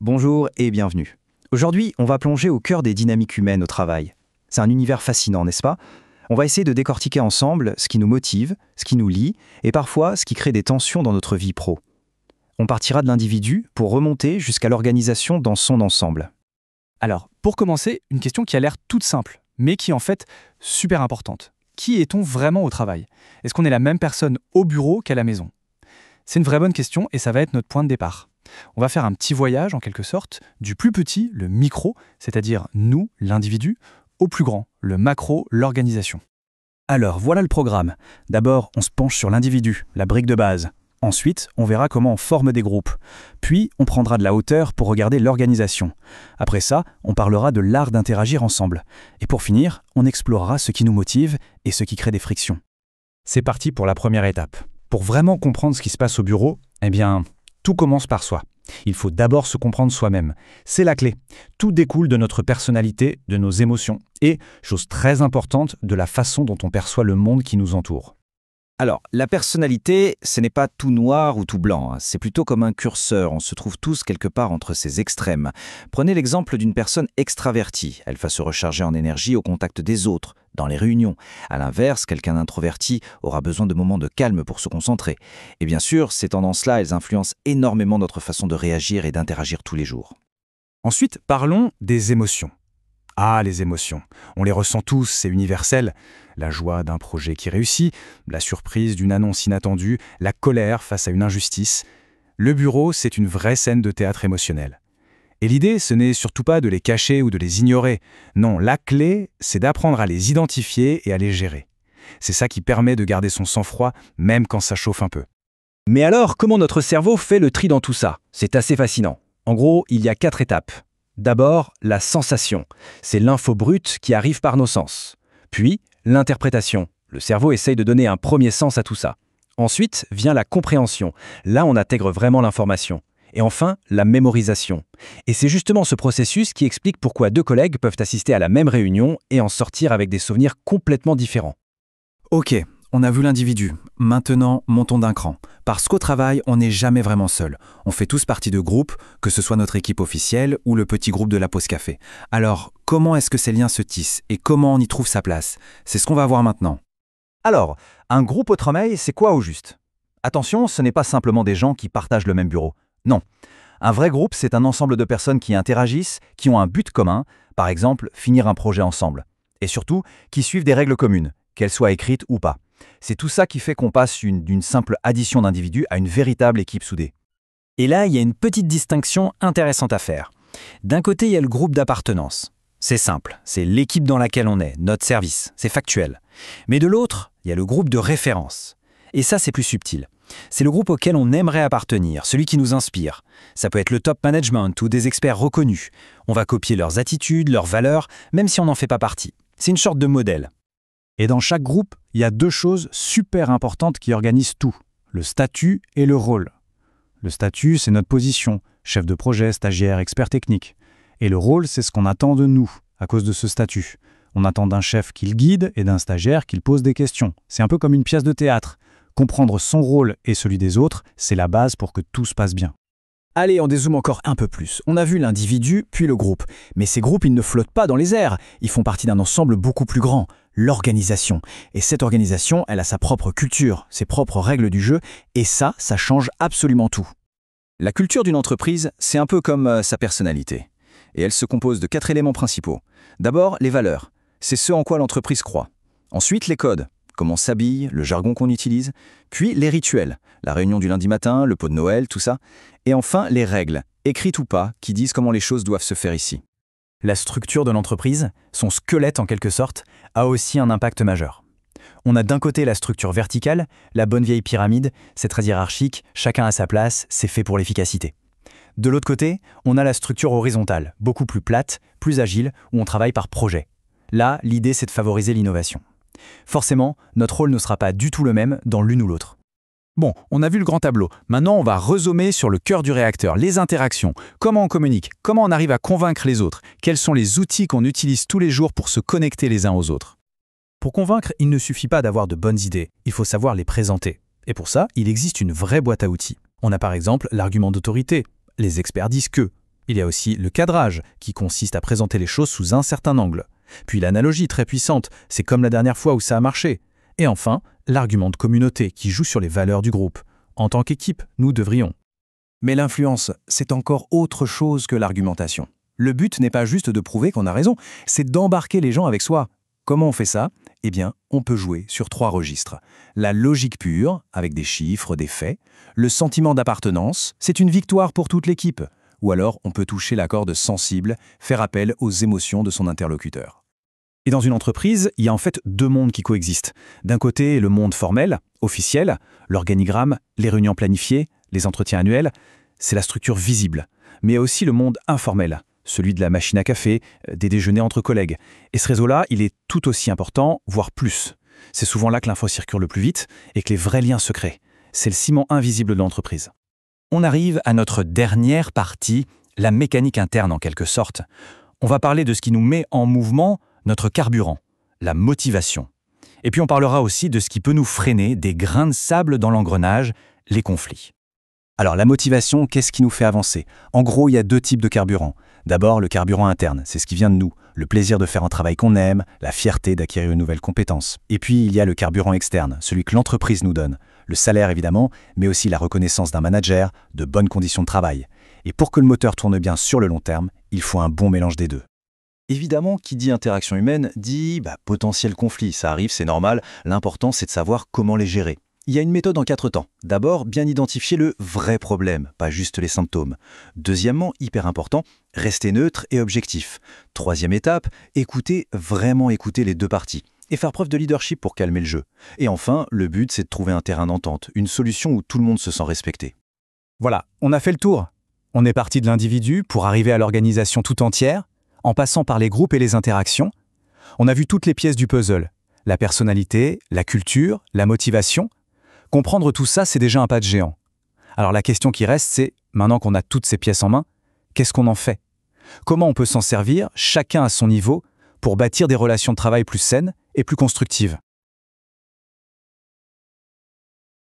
Bonjour et bienvenue. Aujourd'hui, on va plonger au cœur des dynamiques humaines au travail. C'est un univers fascinant, n'est-ce pas? On va essayer de décortiquer ensemble ce qui nous motive, ce qui nous lie et parfois ce qui crée des tensions dans notre vie pro. On partira de l'individu pour remonter jusqu'à l'organisation dans son ensemble. Alors, pour commencer, une question qui a l'air toute simple, mais qui est en fait super importante. Qui est-on vraiment au travail? Est-ce qu'on est la même personne au bureau qu'à la maison? C'est une vraie bonne question et ça va être notre point de départ. On va faire un petit voyage en quelque sorte, du plus petit, le micro, c'est-à-dire nous, l'individu, au plus grand, le macro, l'organisation. Alors, voilà le programme. D'abord, on se penche sur l'individu, la brique de base. Ensuite, on verra comment on forme des groupes. Puis, on prendra de la hauteur pour regarder l'organisation. Après ça, on parlera de l'art d'interagir ensemble. Et pour finir, on explorera ce qui nous motive et ce qui crée des frictions. C'est parti pour la première étape. Pour vraiment comprendre ce qui se passe au bureau, tout commence par soi. Il faut d'abord se comprendre soi-même. C'est la clé. Tout découle de notre personnalité, de nos émotions et, chose très importante, de la façon dont on perçoit le monde qui nous entoure. Alors, la personnalité, ce n'est pas tout noir ou tout blanc, c'est plutôt comme un curseur, on se trouve tous quelque part entre ces extrêmes. Prenez l'exemple d'une personne extravertie, elle va se recharger en énergie au contact des autres, dans les réunions. À l'inverse, quelqu'un d'introverti aura besoin de moments de calme pour se concentrer. Et bien sûr, ces tendances-là, elles influencent énormément notre façon de réagir et d'interagir tous les jours. Ensuite, parlons des émotions. Ah, les émotions. On les ressent tous, c'est universel. La joie d'un projet qui réussit, la surprise d'une annonce inattendue, la colère face à une injustice. Le bureau, c'est une vraie scène de théâtre émotionnel. Et l'idée, ce n'est surtout pas de les cacher ou de les ignorer. Non, la clé, c'est d'apprendre à les identifier et à les gérer. C'est ça qui permet de garder son sang-froid, même quand ça chauffe un peu. Mais alors, comment notre cerveau fait le tri dans tout ça? C'est assez fascinant. En gros, il y a 4 étapes. D'abord, la sensation. C'est l'info brute qui arrive par nos sens. Puis, l'interprétation. Le cerveau essaye de donner un premier sens à tout ça. Ensuite vient la compréhension. Là, on intègre vraiment l'information. Et enfin, la mémorisation. Et c'est justement ce processus qui explique pourquoi 2 collègues peuvent assister à la même réunion et en sortir avec des souvenirs complètement différents. Ok, on a vu l'individu. Maintenant, montons d'un cran. Parce qu'au travail, on n'est jamais vraiment seul. On fait tous partie de groupes, que ce soit notre équipe officielle ou le petit groupe de la pause café. Alors, comment est-ce que ces liens se tissent et comment on y trouve sa place? C'est ce qu'on va voir maintenant. Alors, un groupe au travail, c'est quoi au juste? Attention, ce n'est pas simplement des gens qui partagent le même bureau. Non. Un vrai groupe, c'est un ensemble de personnes qui interagissent, qui ont un but commun, par exemple, finir un projet ensemble. Et surtout, qui suivent des règles communes, qu'elles soient écrites ou pas. C'est tout ça qui fait qu'on passe d'une simple addition d'individus à une véritable équipe soudée. Et là, il y a une petite distinction intéressante à faire. D'un côté, il y a le groupe d'appartenance. C'est simple, c'est l'équipe dans laquelle on est, notre service, c'est factuel. Mais de l'autre, il y a le groupe de référence. Et ça, c'est plus subtil. C'est le groupe auquel on aimerait appartenir, celui qui nous inspire. Ça peut être le top management ou des experts reconnus. On va copier leurs attitudes, leurs valeurs, même si on n'en fait pas partie. C'est une sorte de modèle. Et dans chaque groupe, il y a 2 choses super importantes qui organisent tout, le statut et le rôle. Le statut, c'est notre position, chef de projet, stagiaire, expert technique. Et le rôle, c'est ce qu'on attend de nous, à cause de ce statut. On attend d'un chef qu'il guide et d'un stagiaire qu'il pose des questions. C'est un peu comme une pièce de théâtre. Comprendre son rôle et celui des autres, c'est la base pour que tout se passe bien. Allez, on dézoome encore un peu plus. On a vu l'individu, puis le groupe. Mais ces groupes, ils ne flottent pas dans les airs. Ils font partie d'un ensemble beaucoup plus grand, l'organisation. Et cette organisation, elle a sa propre culture, ses propres règles du jeu, et ça change absolument tout. La culture d'une entreprise, c'est un peu comme sa personnalité. Et elle se compose de 4 éléments principaux. D'abord, les valeurs. C'est ce en quoi l'entreprise croit. Ensuite, les codes. Comment on s'habille, le jargon qu'on utilise, puis les rituels, la réunion du lundi matin, le pot de Noël, tout ça, et enfin les règles, écrites ou pas, qui disent comment les choses doivent se faire ici. La structure de l'entreprise, son squelette en quelque sorte, a aussi un impact majeur. On a d'un côté la structure verticale, la bonne vieille pyramide, c'est très hiérarchique, chacun à sa place, c'est fait pour l'efficacité. De l'autre côté, on a la structure horizontale, beaucoup plus plate, plus agile, où on travaille par projet. Là, l'idée c'est de favoriser l'innovation. Forcément, notre rôle ne sera pas du tout le même dans l'une ou l'autre. Bon, on a vu le grand tableau. Maintenant, on va rezoomer sur le cœur du réacteur, les interactions. Comment on communique? Comment on arrive à convaincre les autres? Quels sont les outils qu'on utilise tous les jours pour se connecter les uns aux autres? Pour convaincre, il ne suffit pas d'avoir de bonnes idées. Il faut savoir les présenter. Et pour ça, il existe une vraie boîte à outils. On a par exemple l'argument d'autorité. Les experts disent que. Il y a aussi le cadrage, qui consiste à présenter les choses sous un certain angle. Puis l'analogie très puissante, c'est comme la dernière fois où ça a marché. Et enfin, l'argument de communauté qui joue sur les valeurs du groupe. En tant qu'équipe, nous devrions. Mais l'influence, c'est encore autre chose que l'argumentation. Le but n'est pas juste de prouver qu'on a raison, c'est d'embarquer les gens avec soi. Comment on fait ça? Eh bien, on peut jouer sur 3 registres. La logique pure, avec des chiffres, des faits. Le sentiment d'appartenance, c'est une victoire pour toute l'équipe. Ou alors, on peut toucher la corde sensible, faire appel aux émotions de son interlocuteur. Et dans une entreprise, il y a en fait 2 mondes qui coexistent. D'un côté, le monde formel, officiel, l'organigramme, les réunions planifiées, les entretiens annuels, c'est la structure visible. Mais il y a aussi le monde informel, celui de la machine à café, des déjeuners entre collègues. Et ce réseau-là, il est tout aussi important, voire plus. C'est souvent là que l'info circule le plus vite et que les vrais liens se créent. C'est le ciment invisible de l'entreprise. On arrive à notre dernière partie, la mécanique interne en quelque sorte. On va parler de ce qui nous met en mouvement, notre carburant, la motivation. Et puis on parlera aussi de ce qui peut nous freiner, des grains de sable dans l'engrenage, les conflits. Alors la motivation, qu'est-ce qui nous fait avancer? En gros, il y a 2 types de carburant. D'abord, le carburant interne, c'est ce qui vient de nous, le plaisir de faire un travail qu'on aime, la fierté d'acquérir une nouvelle compétence. Et puis, il y a le carburant externe, celui que l'entreprise nous donne. Le salaire évidemment, mais aussi la reconnaissance d'un manager, de bonnes conditions de travail. Et pour que le moteur tourne bien sur le long terme, il faut un bon mélange des 2. Évidemment, qui dit interaction humaine dit potentiel conflit. Ça arrive, c'est normal. L'important, c'est de savoir comment les gérer. Il y a une méthode en 4 temps. D'abord, bien identifier le vrai problème, pas juste les symptômes. Deuxièmement, hyper important, rester neutre et objectif. Troisième étape, vraiment écouter les 2 parties. Et faire preuve de leadership pour calmer le jeu. Et enfin, le but, c'est de trouver un terrain d'entente, une solution où tout le monde se sent respecté. Voilà, on a fait le tour. On est parti de l'individu pour arriver à l'organisation tout entière, en passant par les groupes et les interactions. On a vu toutes les pièces du puzzle. La personnalité, la culture, la motivation. Comprendre tout ça, c'est déjà un pas de géant. Alors la question qui reste, c'est, maintenant qu'on a toutes ces pièces en main, qu'est-ce qu'on en fait? Comment on peut s'en servir, chacun à son niveau, pour bâtir des relations de travail plus saines et plus constructives?